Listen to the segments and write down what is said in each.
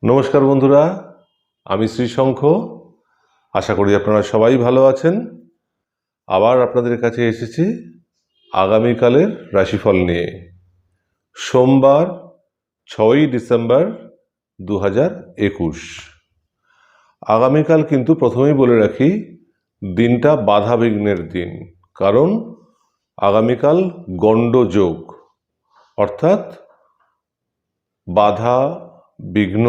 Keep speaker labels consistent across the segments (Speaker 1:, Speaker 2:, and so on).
Speaker 1: নমস্কার বন্ধুরা, আমি শ্রীশঙ্খ। আশা করি আপনারা সবাই ভালো আছেন। আবার আপনাদের কাছে এসেছি আগামীকালের রাশিফল নিয়ে। সোমবার 6ই ডিসেম্বর 2021। আগামীকাল কিন্তু প্রথমেই বলে রাখি, দিনটা বাধা বিঘ্নের দিন। কারণ আগামীকাল গণ্ডযোগ, অর্থাৎ বাধা বিঘ্ন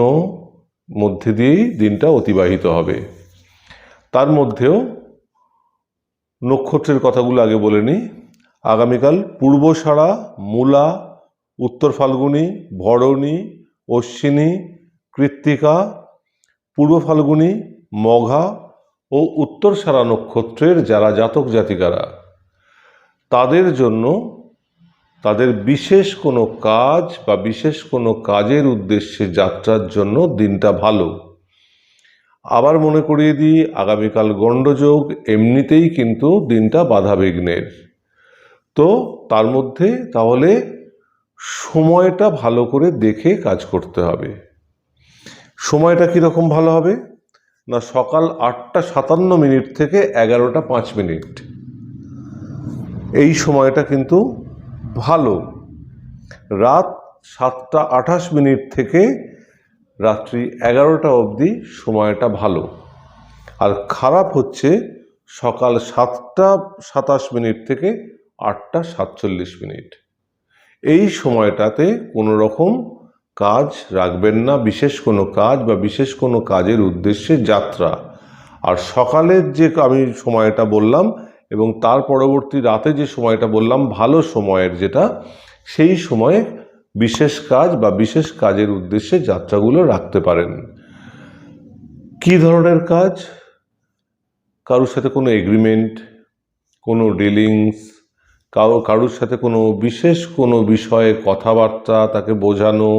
Speaker 1: মধ্যে দিয়েই দিনটা অতিবাহিত হবে। তার মধ্যেও নক্ষত্রের কথাগুলো আগে বলে নিই। আগামীকাল পূর্বষাঢ়া, মূলা, উত্তর ফাল্গুনী, ভরণী, অশ্বিনী, কৃত্তিকা, পূর্ব ফাল্গুনী, মঘা ও উত্তরষাঢ়া নক্ষত্রের যারা জাতক জাতিকারা, তাদের জন্য তাদের বিশেষ কোনো কাজ বা বিশেষ কোনো কাজের উদ্দেশ্যে যাত্রার জন্য দিনটা ভালো। আবার মনে করিয়ে দিই, আগামীকাল গণ্ডযোগ, এমনিতেই কিন্তু দিনটা বাধা বিঘ্নের। তো তার মধ্যে তাহলে সময়টা ভালো করে দেখে কাজ করতে হবে। সময়টা কীরকম ভালো হবে না, সকাল 8টা 57 থেকে 11টা 5। এই সময়টা কিন্তু ভালো। রাত 7টা 28 থেকে রাত্রি 11টা অবধি সময়টা ভালো। আর খারাপ হচ্ছে সকাল 7টা 27 থেকে 8টা 47। এই সময়টাতে কোনো রকম কাজ রাখবেন না, বিশেষ কোনো কাজ বা বিশেষ কোনো কাজের উদ্দেশ্যে যাত্রা। আর সকালের যে আমি সময়টা বললাম এবং তার পরবর্তী রাতে যে সময়টা বললাম ভালো সময়ের যেটা, সেই সময়ে বিশেষ কাজ বা বিশেষ কাজের উদ্দেশ্যে যাত্রাগুলো রাখতে পারেন। কী ধরনের কাজ? কারোর সাথে কোনো এগ্রিমেন্ট, কোনো ডিলিংস, কারোর সাথে কোনো বিশেষ কোনো বিষয়ে কথাবার্তা, তাকে বোঝানো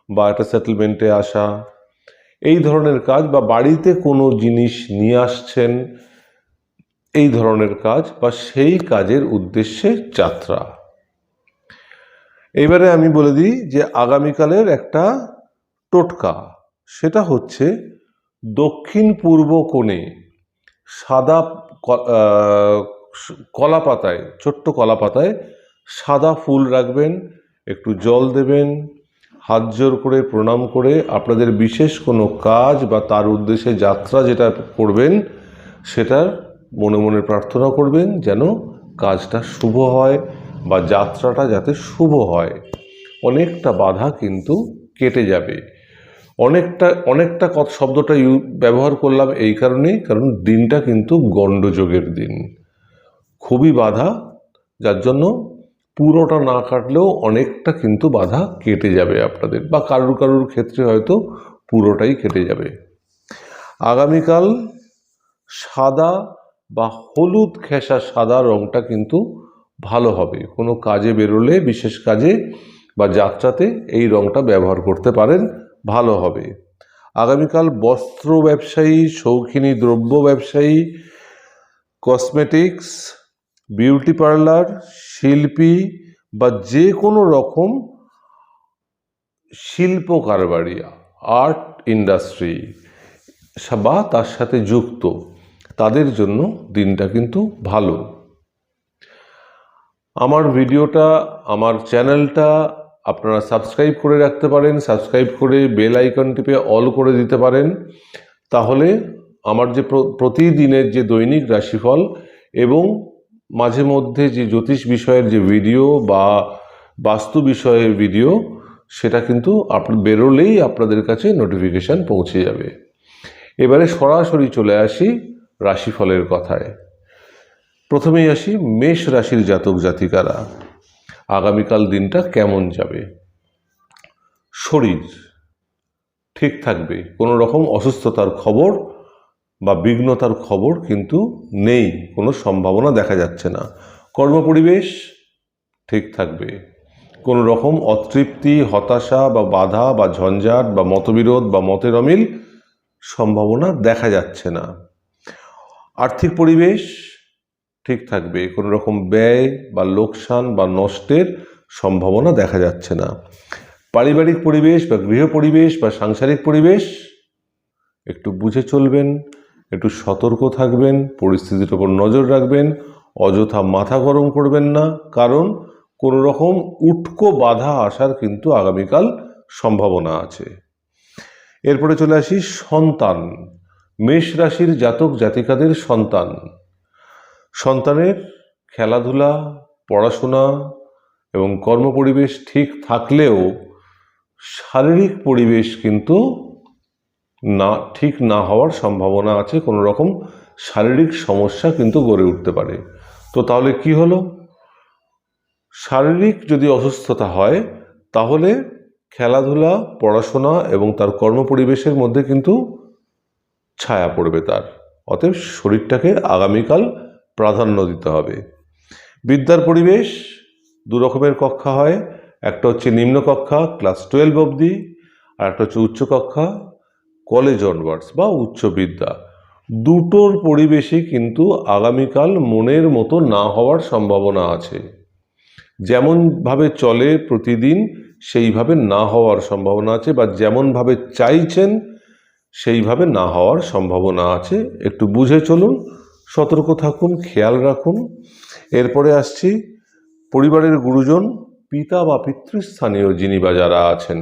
Speaker 1: বা একটা সেটেলমেন্টে আসা, এই ধরনের কাজ, বা বাড়িতে কোনো জিনিস নিয়ে আসছেন, এই ধরনের কাজ বা সেই কাজের উদ্দেশ্যে যাত্রা। এবারে আমি বলে দিই যে আগামীকালের একটা টোটকা, সেটা হচ্ছে দক্ষিণ পূর্ব কোণে সাদা কলা পাতায়, ছোট্ট কলা পাতায় সাদা ফুল রাখবেন, একটু জল দেবেন, হাত জোর করে প্রণাম করে আপনাদের বিশেষ কোনো কাজ বা তার উদ্দেশ্যে যাত্রা যেটা করবেন সেটার মনে মনে প্রার্থনা করবেন যেন কাজটা শুভ হয় বা যাত্রাটা যাতে শুভ হয়। অনেকটা বাধা কিন্তু কেটে যাবে। অনেকটা শব্দটা ব্যবহার করলাম এই কারণেই, কারণ দিনটা কিন্তু গণ্ডযোগের দিন, খুবই বাধা, যার জন্য পুরোটা না কাটলেও অনেকটা কিন্তু বাধা কেটে যাবে আপনাদের, বা কারুর ক্ষেত্রে হয়তো পুরোটাই কেটে যাবে। আগামীকাল সাদা বা হলুদ ঘেঁষা সাদা রঙটা কিন্তু ভালো হবে। কোনো কাজে বেরোলে, বিশেষ কাজে বা যাত্রাতে এই রঙটা ব্যবহার করতে পারেন, ভালো হবে। আগামীকাল বস্ত্র ব্যবসায়ী, শৌখিনী দ্রব্য ব্যবসায়ী, কসমেটিক্স, বিউটি পার্লার, শিল্পী বা যে কোনো রকম শিল্প কারবারি, আর্ট ইন্ডাস্ট্রি বা তার সাথে যুক্ত, তাদের জন্য দিনটা কিন্তু ভালো। আমার ভিডিওটা, আমার চ্যানেলটা আপনারা সাবস্ক্রাইব করে রাখতে পারেন, সাবস্ক্রাইব করে বেল আইকন টিপে অল করে দিতে পারেন। তাহলে আমার যে প্রতিদিনের যে দৈনিক রাশিফল এবং মাঝে মধ্যে যে জ্যোতিষ বিষয়ের যে ভিডিও বা বাস্তু বিষয়ের ভিডিও, সেটা কিন্তু বেরোলেই আপনাদের কাছে নোটিফিকেশান পৌঁছে যাবে। এবারে সরাসরি চলে আসি রাশিফলের কথায়। প্রথমেই আসি মেষ রাশির জাতক জাতিকারা, আগামীকাল দিনটা কেমন যাবে। শরীর ঠিক থাকবে, কোনো রকম অসুস্থতার খবর বা বিঘ্নতার খবর কিন্তু নেই, কোনো সম্ভাবনা দেখা যাচ্ছে না। কর্মপরিবেশ ঠিক থাকবে, কোনো রকম অতৃপ্তি, হতাশা বা বাধা বা ঝঞ্ঝাট বা মতবিরোধ বা মতের অমিল সম্ভাবনা দেখা যাচ্ছে না। আর্থিক পরিবেশ ঠিক থাকবে, কোনো রকম ব্যয় বা লোকসান বা নষ্টের সম্ভাবনা দেখা যাচ্ছে না। পারিবারিক পরিবেশ বা গৃহ পরিবেশ বা সাংসারিক পরিবেশ একটু বুঝে চলবেন, একটু সতর্ক থাকবেন, পরিস্থিতির ওপর নজর রাখবেন, অযথা মাথা গরম করবেন না, কারণ কোনো রকম উটকো বাধা আসার কিন্তু আগামীকাল সম্ভাবনা আছে। এরপরে চলে আসি সন্তান। মেষ রাশির জাতক জাতিকাদের সন্তান, সন্তানের খেলাধুলা, পড়াশোনা এবং কর্মপরিবেশ ঠিক থাকলেও শারীরিক পরিবেশ কিন্তু ঠিক না হওয়ার সম্ভাবনা আছে। কোনো রকম শারীরিক সমস্যা কিন্তু গড়ে উঠতে পারে। তো তাহলে কি হলো? শারীরিক যদি অসুস্থতা হয় তাহলে খেলাধুলা, পড়াশোনা এবং তার কর্মপরিবেশের মধ্যে কিন্তু ছায়া পড়বে তার। অতএব শরীরটাকে আগামীকাল প্রাধান্য দিতে হবে। বিদ্যার পরিবেশ দু রকমের কক্ষা হয়, একটা হচ্ছে নিম্ন কক্ষা ক্লাস 12 অবধি, আর একটা হচ্ছে উচ্চ কক্ষা কলেজ অনওয়ার্ডস বা উচ্চ বিদ্যা। দুটোর পরিবেশই কিন্তু আগামীকাল মনের মতো না হওয়ার সম্ভাবনা আছে। যেমনভাবে চলে প্রতিদিন সেইভাবে না হওয়ার সম্ভাবনা আছে, বা যেমনভাবে চাইছেন সেইভাবে না হওয়ার সম্ভাবনা আছে। একটু বুঝে চলুন, সতর্ক থাকুন, খেয়াল রাখুন। এরপরে আসছি পরিবারের গুরুজন, পিতা বা পিতৃস্থানীয় যিনি বা যারা আছেন,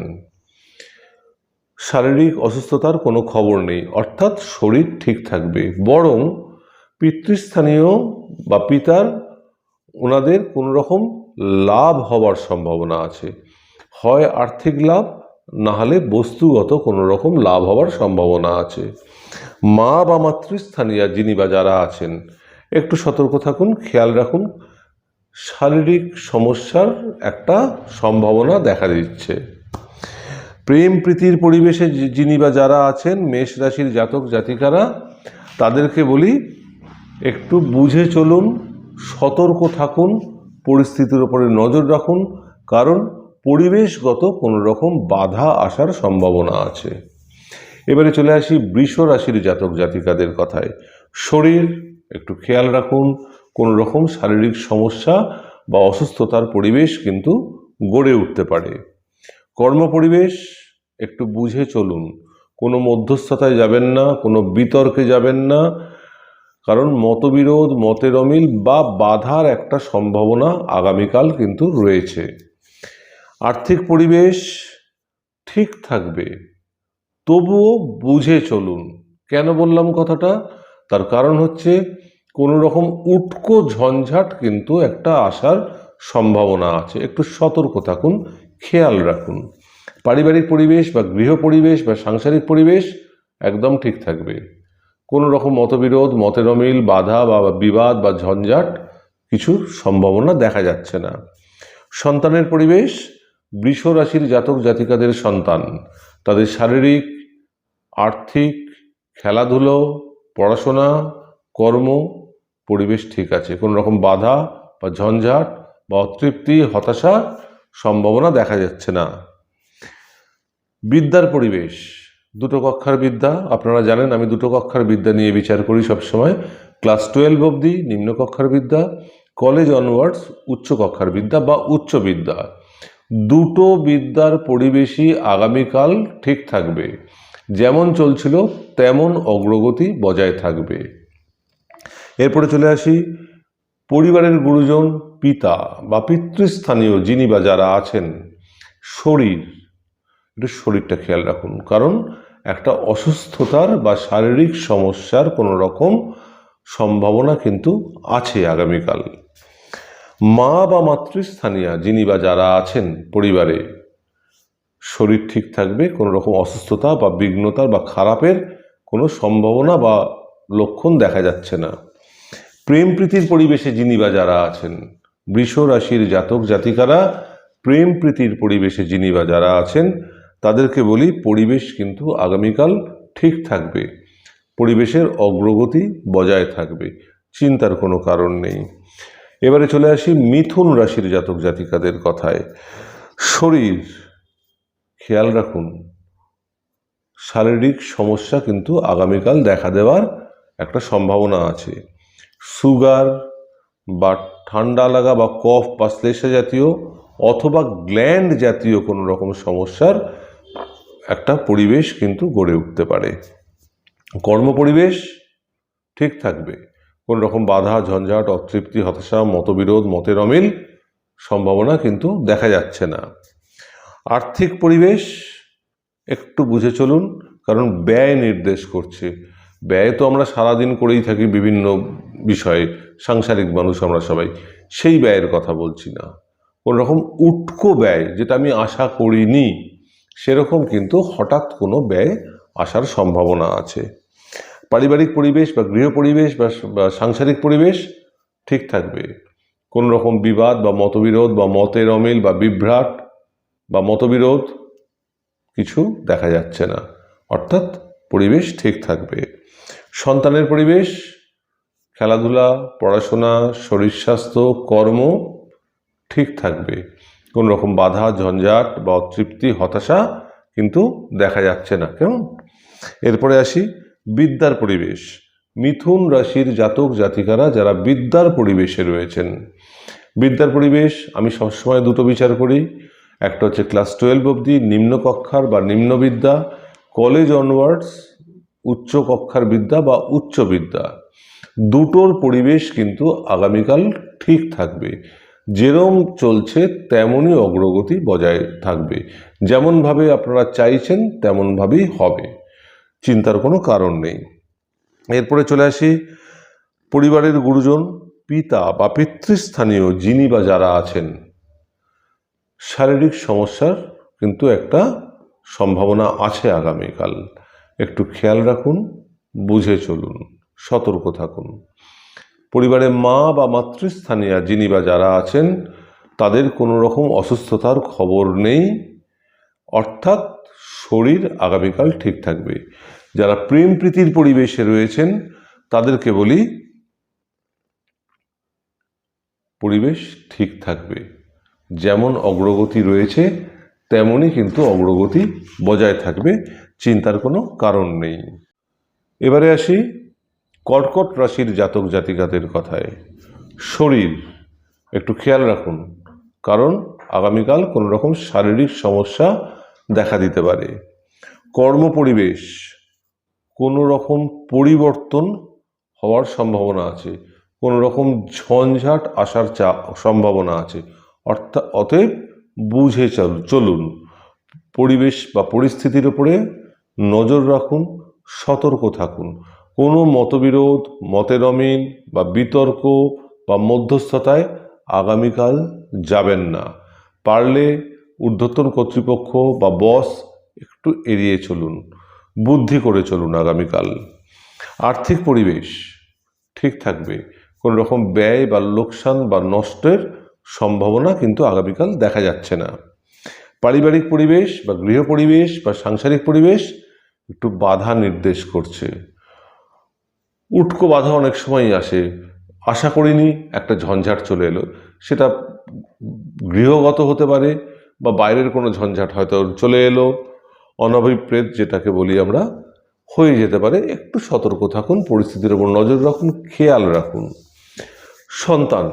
Speaker 1: শারীরিক অসুস্থতার কোনো খবর নেই, অর্থাৎ শরীর ঠিক থাকবে। বরং পিতৃস্থানীয় বা পিতার ওনাদের কোনো রকম লাভ হওয়ার সম্ভাবনা আছে, হয় আর্থিক লাভ, না হলে বস্তুগত কোনো রকম লাভ হওয়ার সম্ভাবনা আছে। মা বা মাতৃস্থানীয় যিনি বা যারা আছেন, একটু সতর্ক থাকুন, খেয়াল রাখুন, শারীরিক সমস্যার একটা সম্ভাবনা দেখা দিচ্ছে। প্রেম প্রীতির পরিবেশে যিনি বা যারা আছেন, মেষ রাশির জাতক জাতিকারা, তাদেরকে বলি একটু বুঝে চলুন, সতর্ক থাকুন, পরিস্থিতির উপরে নজর রাখুন, কারণ পরিবেশগত কোনো রকম বাধা আসার সম্ভাবনা আছে। এবারে চলে আসি বৃষ রাশির জাতক জাতিকাদের কথায়। শরীর একটু খেয়াল রাখুন, কোনো রকম শারীরিক সমস্যা বা অসুস্থতার পরিবেশ কিন্তু গড়ে উঠতে পারে। কর্মপরিবেশ একটু বুঝে চলুন, কোনো মধ্যস্থতায় যাবেন না, কোনো বিতর্কে যাবেন না, কারণ মতবিরোধ, মতের অমিল বা বাধার একটা সম্ভাবনা আগামীকাল কিন্তু রয়েছে। আর্থিক পরিবেশ ঠিক থাকবে, তবুও বুঝে চলুন। কেন বললাম কথাটা? তার কারণ হচ্ছে কোনো রকম উটকো ঝঞ্ঝাট কিন্তু একটা আসার সম্ভাবনা আছে। একটু সতর্ক থাকুন, খেয়াল রাখুন। পারিবারিক পরিবেশ বা গৃহ পরিবেশ বা সাংসারিক পরিবেশ একদম ঠিক থাকবে। কোনো রকম মতবিরোধ, মতের অমিল, বাধা বা বিবাদ বা ঝঞ্ঝাট কিছু সম্ভাবনা দেখা যাচ্ছে না। সন্তানের পরিবেশ, বৃষ রাশির জাতক জাতিকাদের সন্তান, তাদের শারীরিক, আর্থিক, খেলাধুলো, পড়াশোনা, কর্ম পরিবেশ ঠিক আছে। কোনো রকম বাধা বা ঝঞ্ঝাট বা অতৃপ্তি, হতাশা সম্ভাবনা দেখা যাচ্ছে না। বিদ্যার পরিবেশ, দুটো কক্ষার বিদ্যা, আপনারা জানেন আমি দুটো কক্ষার বিদ্যা নিয়ে বিচার করি সবসময়। ক্লাস 12 অবধি নিম্ন কক্ষার বিদ্যা, কলেজ অনওয়ার্ডস উচ্চ কক্ষার বিদ্যা বা উচ্চ বিদ্যা। দুটো বিদ্যার পরিবেশই আগামীকাল ঠিক থাকবে, যেমন চলছিল তেমন অগ্রগতি বজায় থাকবে। এরপরে চলে আসি পরিবারের গুরুজন, পিতা বা পিতৃস্থানীয় যিনি বা যারা আছেন, শরীরটা খেয়াল রাখুন, কারণ একটা অসুস্থতার বা শারীরিক সমস্যার কোনো রকম সম্ভাবনা কিন্তু আছে আগামীকাল। মা বা মাতৃস্থানীয় যিনি বা যারা আছেন পরিবারে, শরীর ঠিক থাকবে, কোনো রকম অসুস্থতা বা বিঘ্নতার বা খারাপের কোনো সম্ভাবনা বা লক্ষণ দেখা যাচ্ছে না। প্রেম প্রীতির পরিবেশে যিনি বা যারা আছেন, বৃষ রাশির জাতক জাতিকারা প্রেম প্রীতির পরিবেশে যিনি বা যারা আছেন, তাদেরকে বলি পরিবেশ কিন্তু আগামীকাল ঠিক থাকবে, পরিবেশের অগ্রগতি বজায় থাকবে, চিন্তার কোনো কারণ নেই। এবারে চলে আসি মিথুন রাশির জাতক জাতিকাদের কথায়। শরীর খেয়াল রাখুন, শারীরিক সমস্যা কিন্তু আগামীকাল দেখা দেওয়ার একটা সম্ভাবনা আছে। সুগার বা ঠান্ডা লাগা বা কফ বা শ্লেষা জাতীয় অথবা গ্ল্যান্ড জাতীয় কোনো রকম সমস্যার একটা পরিবেশ কিন্তু গড়ে উঠতে পারে। কর্মপরিবেশ ঠিক থাকবে, কোনো রকম বাধা, ঝঞ্ঝাট, অতৃপ্তি, হতাশা, মতবিরোধ, মতের অমিল সম্ভাবনা কিন্তু দেখা যাচ্ছে না। আর্থিক পরিবেশ একটু বুঝে চলুন, কারণ ব্যয় নির্দেশ করছে। ব্যয় তো আমরা সারাদিন করেই থাকি বিভিন্ন বিষয়ে, সাংসারিক মানুষ আমরা সবাই, সেই ব্যয়ের কথা বলছি না। কোনো রকম উটকো ব্যয়, যেটা আমি আশা করিনি, সেরকম কিন্তু হঠাৎ কোনো ব্যয় আসার সম্ভাবনা আছে। পারিবারিক পরিবেশ বা গৃহ পরিবেশ বা সাংসারিক পরিবেশ ঠিক থাকবে। কোনো রকম বিবাদ বা মতবিরোধ বা মতের অমিল বা বিভ্রাট বা মতবিরোধ কিছু দেখা যাচ্ছে না, অর্থাৎ পরিবেশ ঠিক থাকবে। সন্তানের পরিবেশ, খেলাধুলা, পড়াশোনা, শরীর স্বাস্থ্য, কর্ম ঠিক থাকবে। কোনো রকম বাধা, ঝঞ্ঝাট বা অতৃপ্তি, হতাশা কিন্তু দেখা যাচ্ছে না। কেমন? এরপরে আসি বিদ্যার পরিবেশ। মিথুন রাশির জাতক জাতিকারা যারা বিদ্যার পরিবেশে রয়েছেন, বিদ্যার পরিবেশ আমি সবসময় দুটো বিচার করি। একটা হচ্ছে ক্লাস 12 অবধি নিম্ন কক্ষার বা নিম্ন বিদ্যা, কলেজ অনওয়ার্ডস উচ্চ কক্ষার বিদ্যা বা উচ্চ বিদ্যা। দুটোর পরিবেশ কিন্তু আগামীকাল ঠিক থাকবে। যেরম চলছে তেমনই অগ্রগতি বজায় থাকবে। যেমনভাবে আপনারা চাইছেন তেমনভাবেই হবে, চিন্তার কোনো কারণ নেই। এরপরে চলে আসি পরিবারের গুরুজন, পিতা বা পিতৃস্থানীয় যিনি বা যারা আছেন, শারীরিক সমস্যার কিন্তু একটা সম্ভাবনা আছে আগামীকাল। একটু খেয়াল রাখুন, বুঝে চলুন, সতর্ক থাকুন। পরিবারে মা বা মাতৃস্থানীয় যিনি বা যারা আছেন, তাদের কোনো রকম অসুস্থতার খবর নেই, অর্থাৎ শরীর আগামীকাল ঠিক থাকবে। যারা প্রেম প্রীতির পরিবেশে রয়েছেন তাদেরকে বলি পরিবেশ ঠিক থাকবে। যেমন অগ্রগতি রয়েছে তেমনই কিন্তু অগ্রগতি বজায় থাকবে, চিন্তার কোনো কারণ নেই। এবারে আসি কর্কট রাশির জাতক জাতিকাদের কথায়। শরীর একটু খেয়াল রাখুন, কারণ আগামীকাল কোনো রকম শারীরিক সমস্যা দেখা দিতে পারে। কর্ম পরিবেশ কোনো রকম পরিবর্তন হওয়ার সম্ভাবনা আছে, কোনো রকম ঝঞ্ঝাট আসার সম্ভাবনা আছে, অতএব বুঝে চলুন। পরিবেশ বা পরিস্থিতির উপরে নজর রাখুন, সতর্ক থাকুন। কোনো মতবিরোধ, মতের অমিল বা বিতর্ক বা মধ্যস্থতায় আগামীকাল যাবেন না। পারলে ঊর্ধ্বতন কর্তৃপক্ষ বা বস একটু এড়িয়ে চলুন, বুদ্ধি করে চলুন আগামীকাল। আর্থিক পরিবেশ ঠিক থাকবে, কোনো রকম ব্যয় বা লোকসান বা নষ্টের সম্ভাবনা কিন্তু আগামীকাল দেখা যাচ্ছে না। পারিবারিক পরিবেশ বা গৃহ পরিবেশ বা সাংসারিক পরিবেশ একটু বাধা নির্দেশ করছে। উটকো বাধা অনেক সময়ই আসে, আশা করিনি একটা ঝঞ্ঝাট চলে এলো, সেটা গৃহগত হতে পারে বা বাইরের কোনো ঝঞ্ঝাট হয়তো চলে এলো, অনভিপ্রেত যেটাকে বলি আমরা, হয়ে যেতে পারে। একটু সতর্ক থাকুন, পরিস্থিতির উপর নজর রাখুন, খেয়াল রাখুন। সন্তান,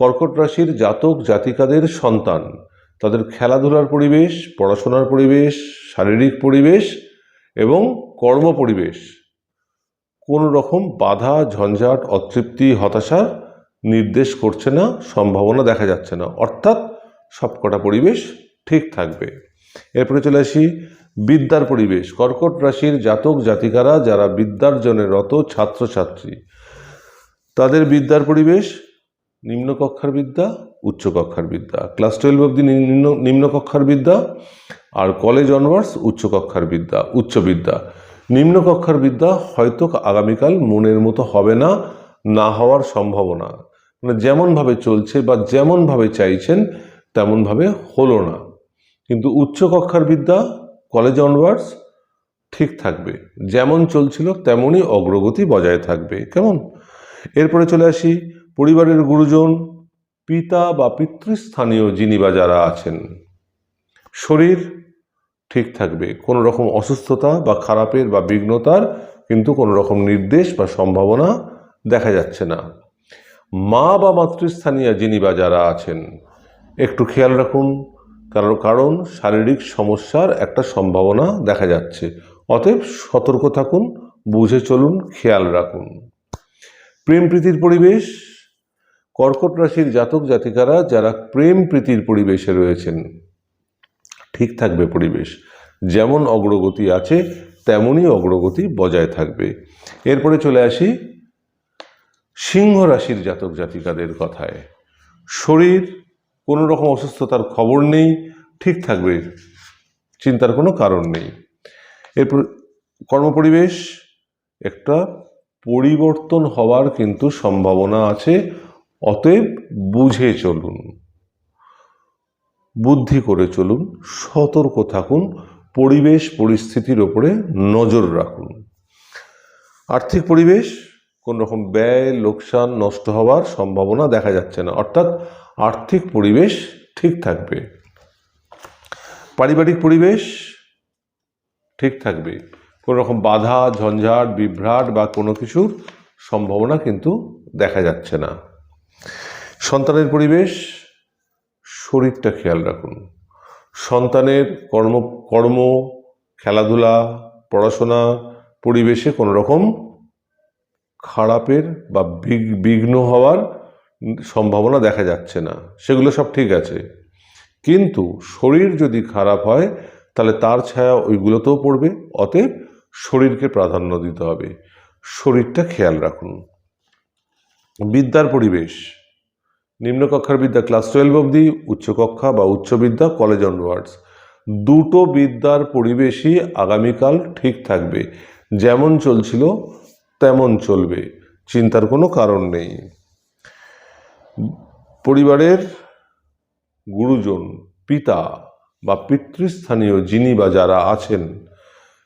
Speaker 1: কর্কট রাশির জাতক জাতিকাদের সন্তান, তাদের খেলাধুলার পরিবেশ, পড়াশোনার পরিবেশ, শারীরিক পরিবেশ এবং কর্ম পরিবেশ কোনো রকম বাধা, ঝঞ্ঝাট, অতৃপ্তি, হতাশা নির্দেশ করছে না, সম্ভাবনা দেখা যাচ্ছে না, অর্থাৎ সবকটা পরিবেশ ঠিক থাকবে। এরপরে চলে আসি বিদ্যার পরিবেশ। কর্কট রাশির জাতক জাতিকারা যারা বিদ্যার্জনে রত ছাত্রছাত্রী, তাদের বিদ্যার পরিবেশ নিম্ন কক্ষার বিদ্যা, উচ্চ কক্ষার বিদ্যা। ক্লাস 12 অবধি নিম্ন কক্ষার বিদ্যা, আর কলেজ অনওয়ার্ডস উচ্চ কক্ষার বিদ্যা, উচ্চ বিদ্যা। নিম্ন কক্ষার বিদ্যা হয়তো আগামীকাল মনের মতো হবে না, না হওয়ার সম্ভাবনা, মানে যেমনভাবে চলছে বা যেমনভাবে চাইছেন তেমনভাবে হলো না। কিন্তু উচ্চ কক্ষার বিদ্যা, কলেজ অনওয়ার্ডস ঠিক থাকবে, যেমন চলছিল তেমনই অগ্রগতি বজায় থাকবে। কেমন? এরপরে চলে আসি পরিবারের গুরুজন, পিতা বা পিতৃস্থানীয় যিনি বা যারা আছেন, শরীর ঠিক থাকবে, কোনো রকম অসুস্থতা বা খারাপের বা বিঘ্নতার কিন্তু কোনো রকম নির্দেশ বা সম্ভাবনা দেখা যাচ্ছে না। মা বা মাতৃস্থানীয় যিনি বা যারা আছেন, একটু খেয়াল রাখুন, কারণ শারীরিক সমস্যার একটা সম্ভাবনা দেখা যাচ্ছে। অতএব সতর্ক থাকুন, বুঝে চলুন, খেয়াল রাখুন। প্রেম প্রীতির পরিবেশ, কর্কট রাশির জাতক জাতিকারা যারা প্রেম প্রীতির পরিবেশে রয়েছেন ঠিক থাকবে পরিবেশ। যেমন অগ্রগতি আছে তেমনই অগ্রগতি বজায় থাকবে। এরপরে চলে আসি সিংহ রাশির জাতক জাতিকাদের কথায়। শরীর কোনো রকম অসুস্থতার খবর নেই, ঠিক থাকবে, চিন্তার কোনো কারণ নেই। এরপর কর্মপরিবেশ একটা পরিবর্তন হওয়ার কিন্তু সম্ভাবনা আছে, অতএব বুঝে চলুন, বুদ্ধি করে চলুন, সতর্ক থাকুন, পরিবেশ পরিস্থিতির ওপরে নজর রাখুন। আর্থিক পরিবেশ কোনো রকম ব্যয়, লোকসান, নষ্ট হওয়ার সম্ভাবনা দেখা যাচ্ছে না, অর্থাৎ আর্থিক পরিবেশ ঠিক থাকবে। পারিবারিক পরিবেশ ঠিক থাকবে, কোনো রকম বাধা, ঝঞ্ঝাট, বিভ্রাট বা কোনো কিছুর সম্ভাবনা কিন্তু দেখা যাচ্ছে না। সন্তানের পরিবেশ, শরীরটা খেয়াল রাখুন। সন্তানের কর্ম, খেলাধুলা, পড়াশোনা পরিবেশে কোনো রকম খারাপের বা বিঘ্ন হওয়ার সম্ভাবনা দেখা যাচ্ছে না, সেগুলো সব ঠিক আছে। কিন্তু শরীর যদি খারাপ হয় তাহলে তার ছায়া ওইগুলোতেও পড়বে, অতএব শরীরকে প্রাধান্য দিতে হবে, শরীরটা খেয়াল রাখুন। বিদ্যার পরিবেশ, নিম্নকক্ষার বিদ্যা ক্লাস 12 অবধি, উচ্চকক্ষা বা উচ্চ বিদ্যা কলেজ অনওয়ার্ডস, দুটো বিদ্যার পরিবেশই আগামীকাল ঠিক থাকবে। যেমন চলছিল তেমন চলবে, চিন্তার কোনো কারণ নেই। পরিবারের গুরুজন, পিতা বা পিতৃস্থানীয় যিনি বা যারা আছেন,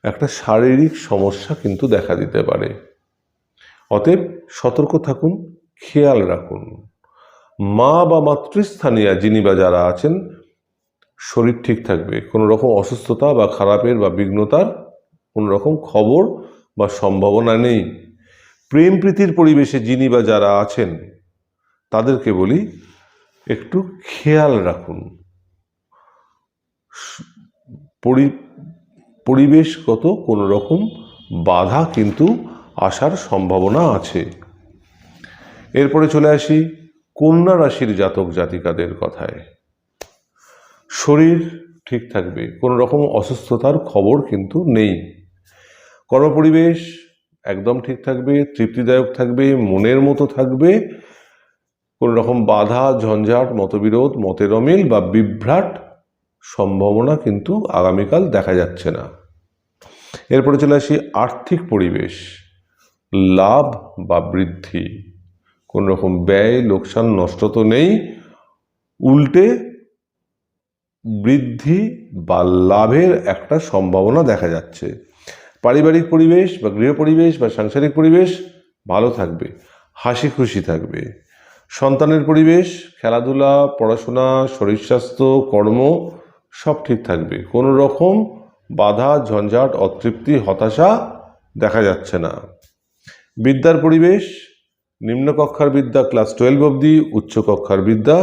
Speaker 1: একটা শারীরিক সমস্যা কিন্তু দেখা দিতে পারে, অতএব সতর্ক থাকুন, খেয়াল রাখুন। মা বা মাতৃস্থানীয় যিনি বা যারা আছেন, শরীর ঠিক থাকবে, কোনো রকম অসুস্থতা বা খারাপের বা বিঘ্নতার কোনো রকম খবর বা সম্ভাবনা নেই। প্রেম প্রীতির পরিবেশে যিনি বা যারা আছেন তাদেরকে বলি একটু খেয়াল রাখুন, পরিবেশগত কোনো রকম বাধা কিন্তু আসার সম্ভাবনা আছে। এরপরে চলে আসি কন্যা রাশির জাতক জাতিকাদের কথায়। শরীর ঠিক থাকবে, কোনো রকম অসুস্থতার খবর কিন্তু নেই। কর্মপরিবেশ একদম ঠিক থাকবে, তৃপ্তিদায়ক থাকবে, মনের মতো থাকবে, কোনো রকম বাধা, ঝঞ্ঝাট, মতবিরোধ, মতের অমিল বা বিভ্রাট সম্ভাবনা কিন্তু আগামীকাল দেখা যাচ্ছে না। এরপরে চলে আসি আর্থিক পরিবেশ, লাভ বা বৃদ্ধি, কোনো রকম ব্যয়, লোকসান, নষ্ট তো নেই, উল্টে বৃদ্ধি বা লাভের একটা সম্ভাবনা দেখা যাচ্ছে। পারিবারিক পরিবেশ বা গৃহ পরিবেশ বা সাংসারিক পরিবেশ ভালো থাকবে, হাসি খুশি থাকবে। সন্তানের পরিবেশ, খেলাধুলা, পড়াশোনা, শরীর স্বাস্থ্য, কর্ম সব ঠিক থাকবে, কোনো রকম বাধা, ঝঞ্ঝাট, অতৃপ্তি, হতাশা দেখা যাচ্ছে না। বিদ্যার পরিবেশ, নিম্নকক্ষার বিদ্যা ক্লাস 12 অবধি, উচ্চকক্ষার বিদ্যা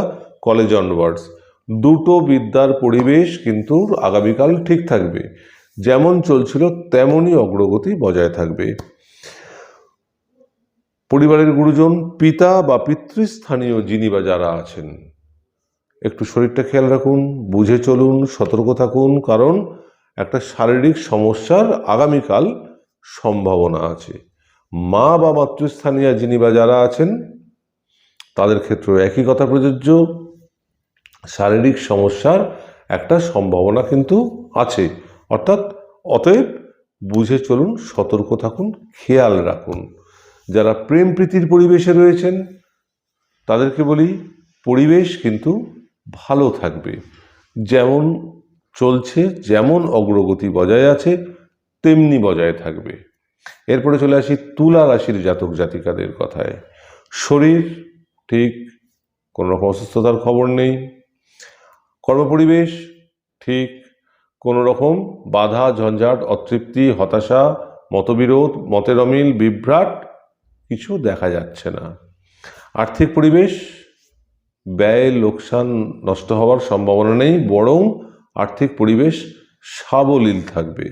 Speaker 1: কলেজ অনওয়ার্ডস, দুটো বিদ্যার পরিবেশ কিন্তু আগামীকাল ঠিক থাকবে, যেমন চলছিল তেমনই অগ্রগতি বজায় থাকবে। পরিবারের গুরুজন, পিতা বা পিতৃস্থানীয় যিনি বা যারা আছেন, একটু শরীরটা খেয়াল রাখুন, বুঝে চলুন, সতর্ক থাকুন, কারণ একটা শারীরিক সমস্যার আগামীকাল সম্ভাবনা আছে। মা বা মাতৃস্থানীয় যিনি বা যারা আছেন তাদের ক্ষেত্রেও একই কথা প্রযোজ্য, শারীরিক সমস্যার একটা সম্ভাবনা কিন্তু আছে, অতএব বুঝে চলুন, সতর্ক থাকুন, খেয়াল রাখুন। যারা প্রেম প্রীতির পরিবেশে রয়েছেন তাদেরকে বলি পরিবেশ কিন্তু ভালো থাকবে, যেমন চলছে, যেমন অগ্রগতি বজায় আছে তেমনি বজায় থাকবে। এরপরে চলে আসি তুলা রাশির জাতক জাতিকাদের কথায়। শরীর ঠিক, কোনো রকম অসুস্থতার খবর নেই। কর্মপরিবেশ ঠিক, কোনো রকম বাধা, ঝঞ্ঝাট, অতৃপ্তি, হতাশা, মতবিরোধ, মতের অমিল, বিভ্রাট কিছু দেখা যাচ্ছে না। আর্থিক পরিবেশ ব্যয় লোকসান নষ্ট হওয়ার সম্ভাবনা নেই, বরং আর্থিক পরিবেশ সাবলীল থাকবে।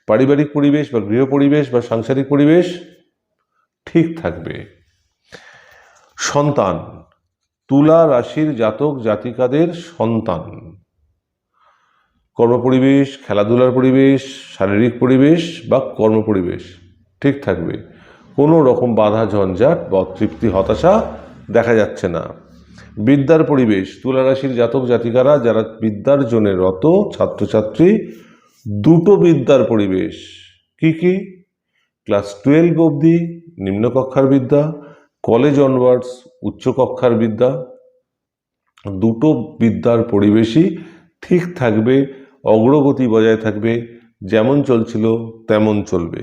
Speaker 1: পারিবারিক পরিবেশ বা গৃহ পরিবেশ বা সাংসারিক পরিবেশ ঠিক থাকবে। সন্তান, তুলা রাশির জাতক জাতিকাদের সন্তান, কর্মপরিবেশ, খেলাধুলার পরিবেশ, শারীরিক পরিবেশ বা কর্মপরিবেশ ঠিক থাকবে। কোনো রকম বাধা ঝঞ্ঝাট বা অতৃপ্তি হতাশা দেখা যাচ্ছে না। বিদ্যার পরিবেশ, তুলা রাশির জাতক জাতিকারা যারা বিদ্যার জন্য রত ছাত্রছাত্রী, দুটো বিদ্যার পরিবেশ। কি কি? ক্লাস 12 অবধি নিম্নকক্ষার বিদ্যা, কলেজ অনওয়ার্ডস উচ্চকক্ষার বিদ্যা, দুটো বিদ্যার পরিবেশই ঠিক থাকবে, অগ্রগতি বজায় থাকবে, যেমন চলছিল তেমন চলবে।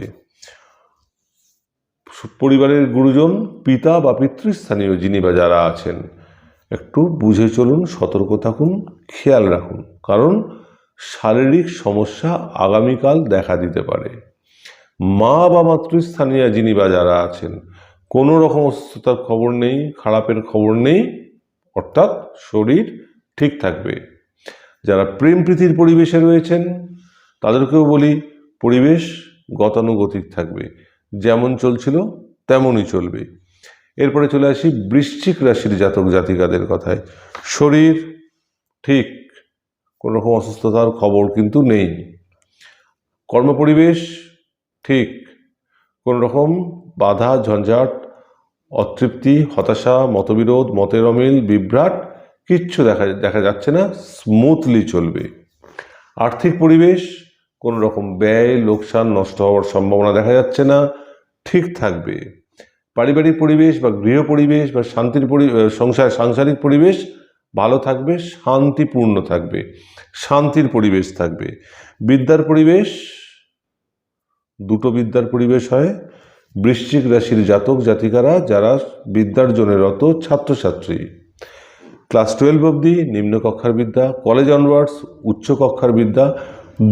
Speaker 1: পরিবারের গুরুজন, পিতা বা পিতৃস্থানীয় যিনি বা যারা আছেন, একটু বুঝে চলুন, সতর্ক থাকুন, খেয়াল রাখুন, কারণ শারীরিক সমস্যা আগামীকাল দেখা দিতে পারে। মা বা মাতৃস্থানীয় যিনি বা যারা আছেন, কোনো রকম অসুস্থতার খবর নেই, খারাপের খবর নেই, অর্থাৎ শরীর ঠিক থাকবে। যারা প্রেম প্রীতির পরিবেশে রয়েছেন তাদেরকেও বলি পরিবেশ গতানুগতিক থাকবে, যেমন চলছিল তেমনই চলবে। এরপরে চলে আসি বৃশ্চিক রাশির জাতক জাতিকাদের কথায়। শরীর ঠিক, কোনো রকম অসুস্থতার খবর কিন্তু নেই। কর্মপরিবেশ ঠিক, কোনো রকম বাধা ঝঞ্ঝাট, অতৃপ্তি, হতাশা, মতবিরোধ, মতের অমিল, বিভ্রাট কিচ্ছু দেখা যাচ্ছে না, স্মুথলি চলবে। আর্থিক পরিবেশ, কোনো রকম ব্যয় লোকসান নষ্ট হওয়ার সম্ভাবনা দেখা যাচ্ছে না, ঠিক থাকবে। পারিবারিক পরিবেশ বা গৃহ পরিবেশ বা সাংসারিক পরিবেশ ভালো থাকবে, শান্তিপূর্ণ থাকবে, শান্তির পরিবেশ থাকবে। বিদ্যার পরিবেশ, দুটো বিদ্যার পরিবেশ হয়। বৃশ্চিক রাশির জাতক জাতিকারা যারা বিদ্যার জন্য রত ছাত্রছাত্রী, ক্লাস 12 অবধি নিম্নকক্ষার বিদ্যা, কলেজ অনওয়ার্ডস উচ্চকক্ষার বিদ্যা,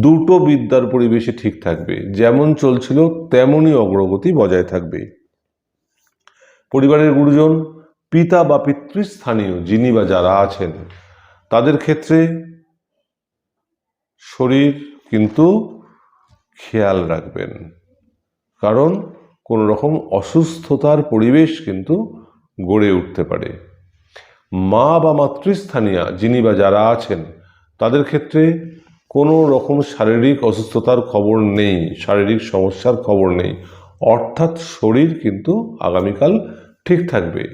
Speaker 1: দুটো বিদ্যার পরিবেশে ঠিক থাকবে, যেমন চলছিল তেমনই অগ্রগতি বজায় থাকবে। পরিবারের গুরুজন, পিতা বা পিতৃস্থানীয় যিনি বা যারা আছেন তাদের ক্ষেত্রে শরীর কিন্তু খেয়াল রাখবেন, কারণ কোনো রকম অসুস্থতার পরিবেশ কিন্তু গড়ে উঠতে পারে। মা বা মাতৃস্থানীয় যিনি বা যারা আছেন তাদের ক্ষেত্রে কোনো রকম শারীরিক অসুস্থতার খবর নেই, শারীরিক সমস্যার খবর নেই, অর্থাৎ শরীর কিন্তু আগামীকাল ঠিক থাকবে।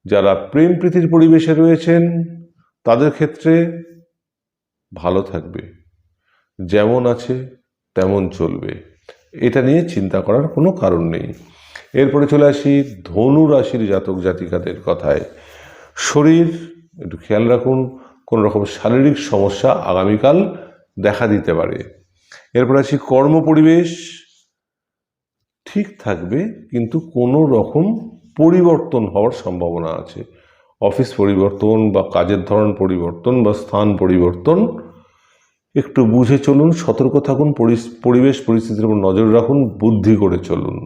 Speaker 1: যারা প্রেম প্রীতির পরিবেশে রয়েছেন তাদের ক্ষেত্রে ভালো থাকবে, যেমন আছে তেমন চলবে, এটা নিয়ে চিন্তা করার কোনো কারণ নেই। এরপরে চলে আসি ধনু রাশির জাতক জাতিকাদের কথায়। শরীর একটু খেয়াল রাখুন, কোনো রকম শারীরিক সমস্যা আগামীকাল দেখা দিতে পারে। এরপর আসি কর্ম পরিবেশ, ঠিক থাকবে কিন্তু কোনো রকম পরিবর্তন হওয়ার সম্ভাবনা আছে। অফিস পরিবর্তন বা কাজের ধরন পরিবর্তন বা স্থান পরিবর্তন, একটু বুঝে চলুন, সতর্ক থাকুন, পরিবেশ পরিস্থিতির উপর নজর রাখুন, বুদ্ধি করে চলুন।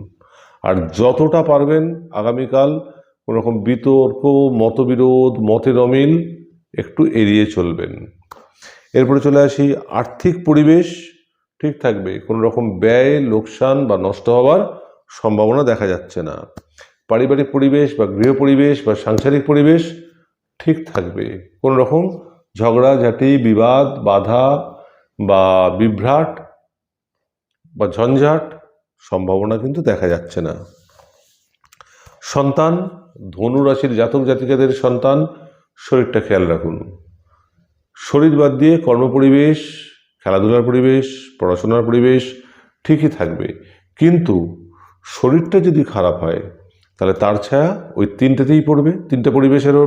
Speaker 1: আর যতটা পারবেন আগামীকাল কোনো রকম বিতর্ক, মতবিরোধ, মতের অমিল একটু এড়িয়ে চলবেন। এরপরে চলে আসি আর্থিক পরিবেশ ঠিক থাকবে, কোনো রকম ব্যয় লোকসান বা নষ্ট হওয়ার সম্ভাবনা দেখা যাচ্ছে না। পারিবারিক পরিবেশ বা গৃহ পরিবেশ বা সাংসারিক পরিবেশ ঠিক থাকবে, কোনো রকম ঝগড়াঝাটি, বিবাদ, বাধা বা বিভ্রাট বা ঝঞ্ঝাট সম্ভাবনা কিন্তু দেখা যাচ্ছে না। সন্তান, ধনু রাশির জাতক জাতিকাদের সন্তান, শরীরটা খেয়াল রাখুন। শরীর বাদ দিয়ে কর্মপরিবেশ, খেলাধুলার পরিবেশ, পড়াশোনার পরিবেশ ঠিকই থাকবে, কিন্তু শরীরটা যদি খারাপ হয় তাহলে তার ছায়া ওই তিনটেতেই পড়বে,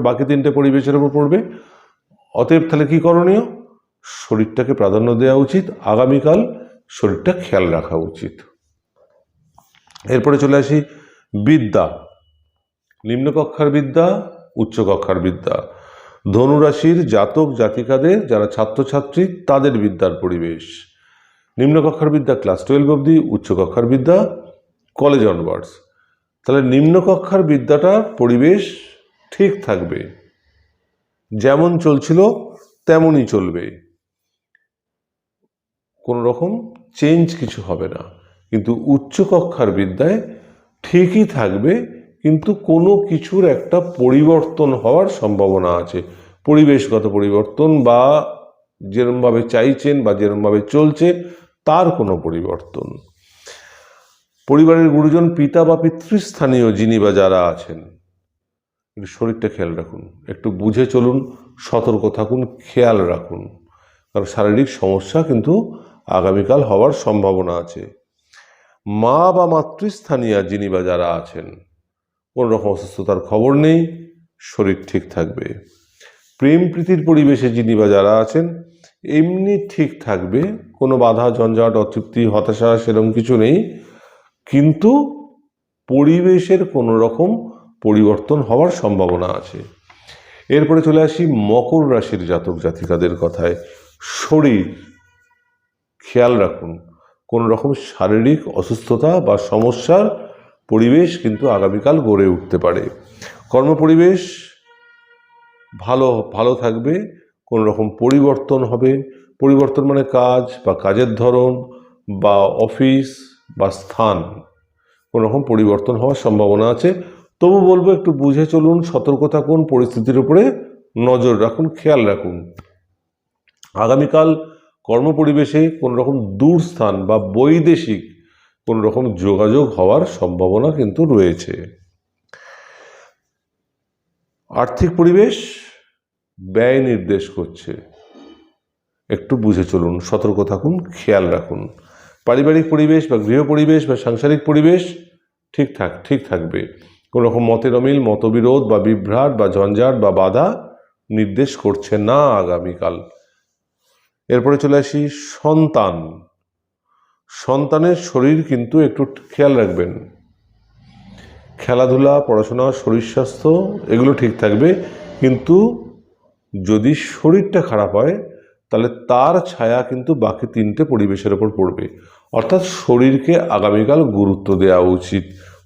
Speaker 1: বাকি তিনটে পরিবেশের ওপর পড়বে। অতএব তাহলে কি করণীয়? শরীরটাকে প্রাধান্য দেওয়া উচিত, আগামীকাল শরীরটা খেয়াল রাখা উচিত। এরপরে চলে আসি বিদ্যা, নিম্নকক্ষার বিদ্যা, উচ্চকক্ষার বিদ্যা। ধনুরাশির জাতক জাতিকাদের যারা ছাত্রছাত্রী তাদের বিদ্যার পরিবেশ। নিম্নকক্ষার বিদ্যা ক্লাস 12 অবধি, উচ্চকক্ষার বিদ্যা কলেজ অনওয়ার্ডস। তাহলে নিম্নকক্ষার বিদ্যাটার পরিবেশ ঠিক থাকবে, যেমন চলছিল তেমনই চলবে, কোনো রকম চেঞ্জ কিছু হবে না। কিন্তু উচ্চকক্ষার বিদ্যায় ঠিকই থাকবে, কিন্তু কোনো কিছুর একটা পরিবর্তন হওয়ার সম্ভাবনা আছে, পরিবেশগত পরিবর্তন বা যেরমভাবে চাইছেন বা যেরমভাবে চলছে তার কোনো পরিবর্তন। পরিবারের গুরুজন, পিতা বা পিতৃস্থানীয় যিনি বা যারা আছেন, একটু শরীরটা খেয়াল রাখুন, একটু বুঝে চলুন, সতর্ক থাকুন, খেয়াল রাখুন, কারণ শারীরিক সমস্যা কিন্তু আগামীকাল হওয়ার সম্ভাবনা আছে। মা বা মাতৃস্থানীয় যিনি বা যারা আছেন, কোনো রকম অসুস্থতার খবর নেই, শরীর ঠিক থাকবে। প্রেম প্রীতির পরিবেশে যিনি বা যারা আছেন এমনি ঠিক থাকবে, কোনো বাধা ঝঞ্ঝাট অতৃপ্তি হতাশা সেরকম কিছু নেই, কিন্তু পরিবেশের কোনো রকম পরিবর্তন হওয়ার সম্ভাবনা আছে। এরপরে চলে আসি মকর রাশির জাতক জাতিকাদের কথায়। শরীর খেয়াল রাখুন, কোনো রকম শারীরিক অসুস্থতা বা সমস্যার পরিবেশ কিন্তু আগামীকাল গড়ে উঠতে পারে। কর্মপরিবেশ ভালো থাকবে, কোনো রকম পরিবর্তন হবে, পরিবর্তন মানে কাজ বা কাজের ধরন বা অফিস বা স্থান, কোনো রকম পরিবর্তন হওয়ার সম্ভাবনা আছে। তবু বলবো একটু বুঝে চলুন, সতর্ক থাকুন, পরিস্থিতির উপরে নজর রাখুন, খেয়াল রাখুন। আগামীকাল কর্মপরিবেশে কোনো রকম দূর স্থান বা বৈদেশিক কোনো রকম যোগাযোগ হওয়ার সম্ভাবনা কিন্তু রয়েছে। আর্থিক পরিবেশ ব্যয় নির্দেশ করছে, একটু বুঝে চলুন, সতর্ক থাকুন, খেয়াল রাখুন। পারিবারিক পরিবেশ বা গৃহ পরিবেশ বা সাংসারিক পরিবেশ ঠিক থাকবে, কোনো রকম মতের অমিল, মতবিরোধ বা বিভ্রাট বা ঝঞ্ঝাট বা বাধা নির্দেশ করছে না আগামীকাল। এরপরে চলে আসি সন্তানের শরীর কিন্তু একটু খেয়াল রাখবেন। খেলাধুলা, পড়াশোনা, শরীর স্বাস্থ্য এগুলো ঠিক থাকবে, কিন্তু যদি শরীরটা খারাপ হয় তাহলে তার ছায়া কিন্তু বাকি তিনটে পরিবেশের ওপর পড়বে। অর্থাৎ শরীরকে আগামীকাল গুরুত্ব দেওয়া উচিত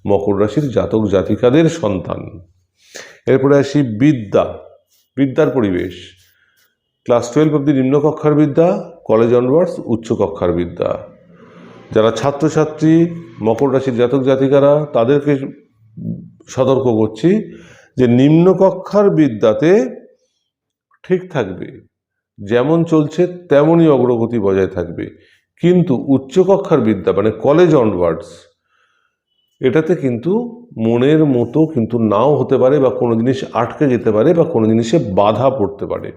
Speaker 1: মকর রাশির জাতক জাতিকাদের সন্তান। এরপরে আসি বিদ্যার পরিবেশ। ক্লাস 12 অবধি নিম্নকক্ষার বিদ্যা, কলেজ অনওয়ার্ডস উচ্চকক্ষার বিদ্যা। যারা ছাত্রছাত্রী মকর রাশির জাতক জাতিকারা, তাদেরকে সতর্ক করছি যে নিম্নকক্ষার বিদ্যাতে ঠিক থাকবে, যেমন চলছে তেমনই অগ্রগতি বজায় থাকবে, কিন্তু উচ্চকক্ষার বিদ্যা মানে কলেজ অনওয়ার্ডস এটাতে কিন্তু মনের মতো কিন্তু নাও হতে পারে, বা কোনো জিনিস আটকে যেতে পারে, বা কোনো জিনিসে বাধা পড়তে পারে।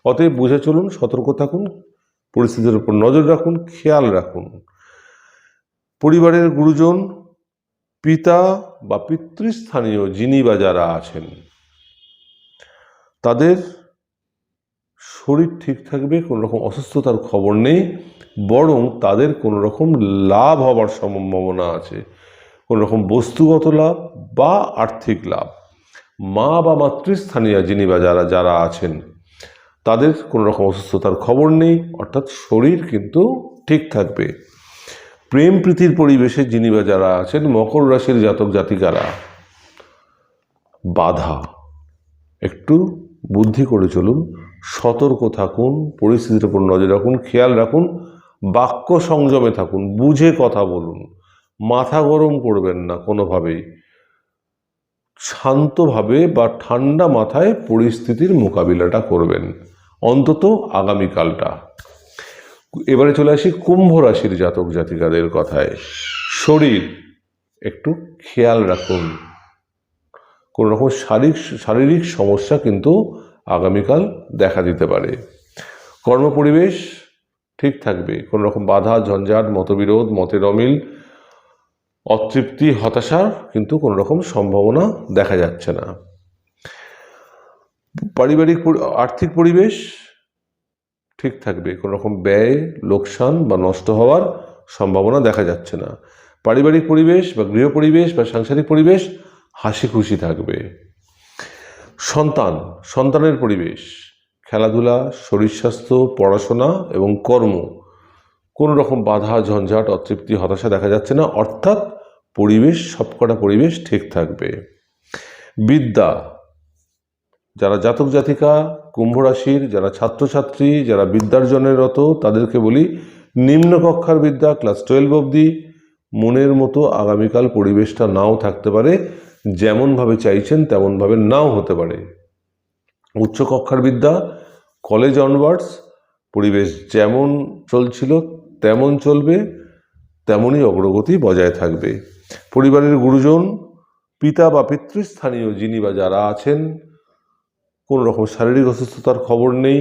Speaker 1: অতএব বুঝে চলুন, সতর্ক থাকুন, পরিস্থিতির উপর নজর রাখুন, খেয়াল রাখুন। পরিবারের গুরুজন, পিতা বা পিতৃস্থানীয় যিনি বা যারা আছেন, তাদের শরীর ঠিক থাকবে, কোনো রকম অসুস্থতার খবর নেই, বরং তাদের কোনো রকম লাভ হবার সম্ভাবনা আছে, কোনো রকম বস্তুগত লাভ বা আর্থিক লাভ। মা বা মাতৃস্থানীয় যিনি বা যারা আছেন, তাদের কোনো রকম অসুস্থতার খবর নেই, অর্থাৎ শরীর কিন্তু ঠিক থাকবে। প্রেম প্রীতির পরিবেশে যিনি বা যারা আছেন মকর রাশির জাতক জাতিকারা, বাধা, একটু বুদ্ধি করে চলুন, সতর্ক থাকুন, পরিস্থিতির উপর নজর রাখুন, খেয়াল রাখুন, বাক্য সংযমে থাকুন, বুঝে কথা বলুন, মাথা গরম করবেন না কোনোভাবেই, শান্তভাবে বা ঠান্ডা মাথায় পরিস্থিতির মোকাবিলাটা করবেন, অন্তত আগামীকালটা। এবারে চলে আসি কুম্ভ রাশির জাতক জাতিকাদের কথায়। শরীর একটু খেয়াল রাখুন, কোনো রকম শারীরিক সমস্যা কিন্তু আগামীকাল দেখা দিতে পারে। কর্মপরিবেশ ঠিক থাকবে, কোনো রকম বাধা ঝঞ্ঝাট, মতবিরোধ, মতের অমিল, অতৃপ্তি, হতাশার কিন্তু কোনো রকম সম্ভাবনা দেখা যাচ্ছে না। আর্থিক পরিবেশ ঠিক থাকবে, কোনো রকম ব্যয়, লোকসান বা নষ্ট হওয়ার সম্ভাবনা দেখা যাচ্ছে না। পারিবারিক পরিবেশ বা গৃহ পরিবেশ বা সাংসারিক পরিবেশ হাসি খুশি থাকবে। সন্তানের পরিবেশ, খেলাধুলা, শরীর স্বাস্থ্য, পড়াশোনা এবং কর্ম, কোনো রকম বাধা ঝঞ্ঝাট, অতৃপ্তি, হতাশা দেখা যাচ্ছে না, অর্থাৎ পরিবেশ, সবকটা পরিবেশ ঠিক থাকবে। যারা জাতক জাতিকা কুম্ভ রাশির, যারা ছাত্রছাত্রী, যারা বিদ্যার্জনেরত, তাদেরকে বলি নিম্ন কক্ষার বিদ্যা ক্লাস 12 অবধি। মনের মতো আগামীকাল পরিবেশটা নাও থাকতে পারে, যেমনভাবে চাইছেন তেমনভাবে নাও হতে পারে। উচ্চ কক্ষার বিদ্যা কলেজ অনওয়ার্ডস পরিবেশ যেমন চলছিল তেমন চলবে, তেমনই অগ্রগতি বজায় থাকবে। পরিবারের গুরুজন, পিতা বা পিতৃস্থানীয় যিনি বা যারা আছেন, কোনো রকম শারীরিক অসুস্থতার খবর নেই,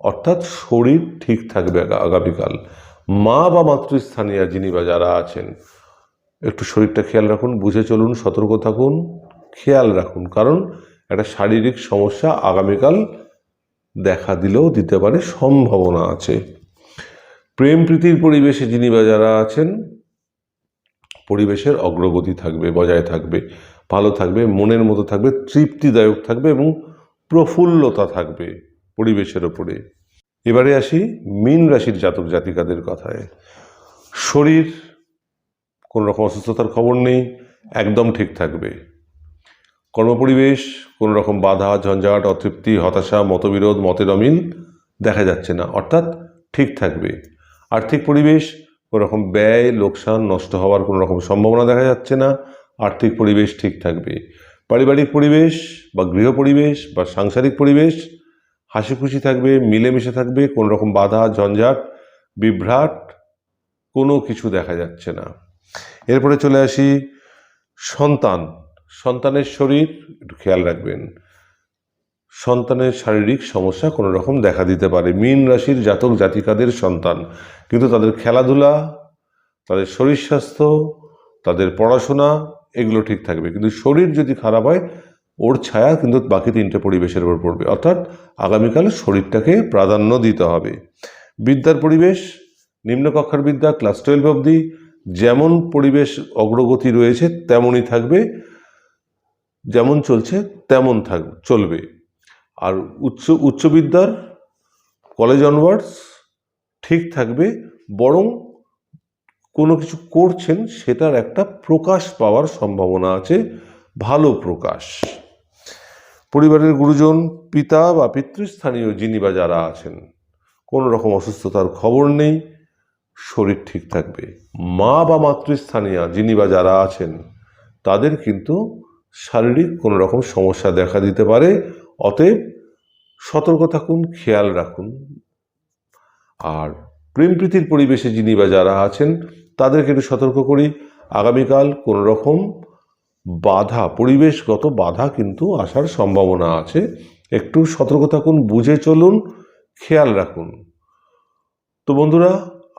Speaker 1: অর্থাৎ শরীর ঠিক থাকবে আগামীকাল। মা বা মাতৃস্থানীয় যিনি বা যারা আছেন, একটু শরীরটা খেয়াল রাখুন, বুঝে চলুন, সতর্ক থাকুন, খেয়াল রাখুন, কারণ একটা শারীরিক সমস্যা আগামীকাল দেখা দিলেও দিতে পারে, সম্ভাবনা আছে। প্রেম প্রীতির পরিবেশে যিনি বা যারা আছেন, পরিবেশের অগ্রগতি থাকবে, বজায় থাকবে, ভালো থাকবে, মনের মতো থাকবে, তৃপ্তিদায়ক থাকবে এবং প্রফুল্লতা থাকবে পরিবেশের ওপরে। এবারে আসি মীন রাশির জাতক জাতিকাদের কথায়। শরীর কোনো রকম অসুস্থতার খবর নেই, একদম ঠিক থাকবে। কর্মপরিবেশ কোনো রকম বাধা, ঝঞ্ঝাট, অতৃপ্তি, হতাশা, মতবিরোধ, মতের অমিল দেখা যাচ্ছে না, অর্থাৎ ঠিক থাকবে। আর্থিক পরিবেশ কোনো রকম ব্যয়, লোকসান, নষ্ট হওয়ার কোনো রকম সম্ভাবনা দেখা যাচ্ছে না, আর্থিক পরিবেশ ঠিক থাকবে। পারিবারিক পরিবেশ বা গৃহ পরিবেশ বা সাংসারিক পরিবেশ হাসি খুশি থাকবে, মিলেমিশে থাকবে, কোনো রকম বাধা, ঝঞ্ঝাট, বিভ্রাট কোনো কিছু দেখা যাচ্ছে না। এরপরে চলে আসি সন্তানের শরীর একটু খেয়াল রাখবেন। সন্তানের শারীরিক সমস্যা কোনো রকম দেখা দিতে পারে মীন রাশির জাতক জাতিকাদের সন্তান, কিন্তু তাদের খেলাধুলা, তাদের শরীর স্বাস্থ্য, তাদের পড়াশোনা এগুলো ঠিক থাকবে। কিন্তু শরীর যদি খারাপ হয়, ওর ছায়া কিন্তু বাকি তিনটে পরিবেশের উপর পড়বে, অর্থাৎ আগামীকাল শরীরটাকে প্রাধান্য দিতে হবে। বিদ্যার পরিবেশ নিম্নকক্ষার বিদ্যা ক্লাস 12 অবধি যেমন পরিবেশ অগ্রগতি রয়েছে তেমনই থাকবে, যেমন চলছে তেমন চলবে। আর উচ্চবিদ্যার কলেজ অনওয়ার্ডস ঠিক থাকবে, বরং কোনো কিছু করছেন সেটার একটা প্রকাশ পাওয়ার সম্ভাবনা আছে, ভালো প্রকাশ। পরিবারের গুরুজন, পিতা বা পিতৃস্থানীয় যিনি বা যারা আছেন, কোনো রকম অসুস্থতার খবর নেই, শরীর ঠিক থাকবে। মা বা মাতৃস্থানীয় যিনি বা যারা আছেন, তাদের কিন্তু শারীরিক কোনো রকম সমস্যা দেখা দিতে পারে, অতএব সতর্ক থাকুন, খেয়াল রাখুন। আর প্রেম প্রীতির পরিবেশে যিনি বা যারা আছেন, তাদেরকে একটু সতর্ক করি, আগামীকাল কোনো রকম বাধা, পরিবেশগত বাধা কিন্তু আসার সম্ভাবনা আছে, একটু সতর্ক থাকুন, বুঝে চলুন, খেয়াল রাখুন। তো বন্ধুরা,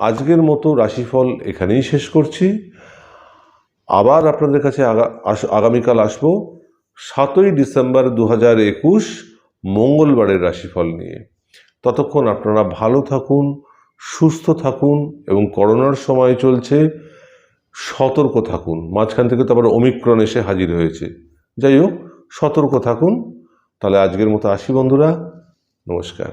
Speaker 1: আজকের মতো রাশিফল এখানেই শেষ করছি। আবার আপনাদের কাছে আগামীকাল আসবো 7ই ডিসেম্বর 2021 মঙ্গলবারের রাশিফল নিয়ে। ততক্ষণ আপনারা ভালো থাকুন, সুস্থ থাকুন এবং করোনার সময় চলছে, সতর্ক থাকুন। মাঝখান থেকে তো আবার ওমিক্রন এসে হাজির হয়েছে, যাই হোক সতর্ক থাকুন। তাহলে আজকের মতো আসি বন্ধুরা, নমস্কার।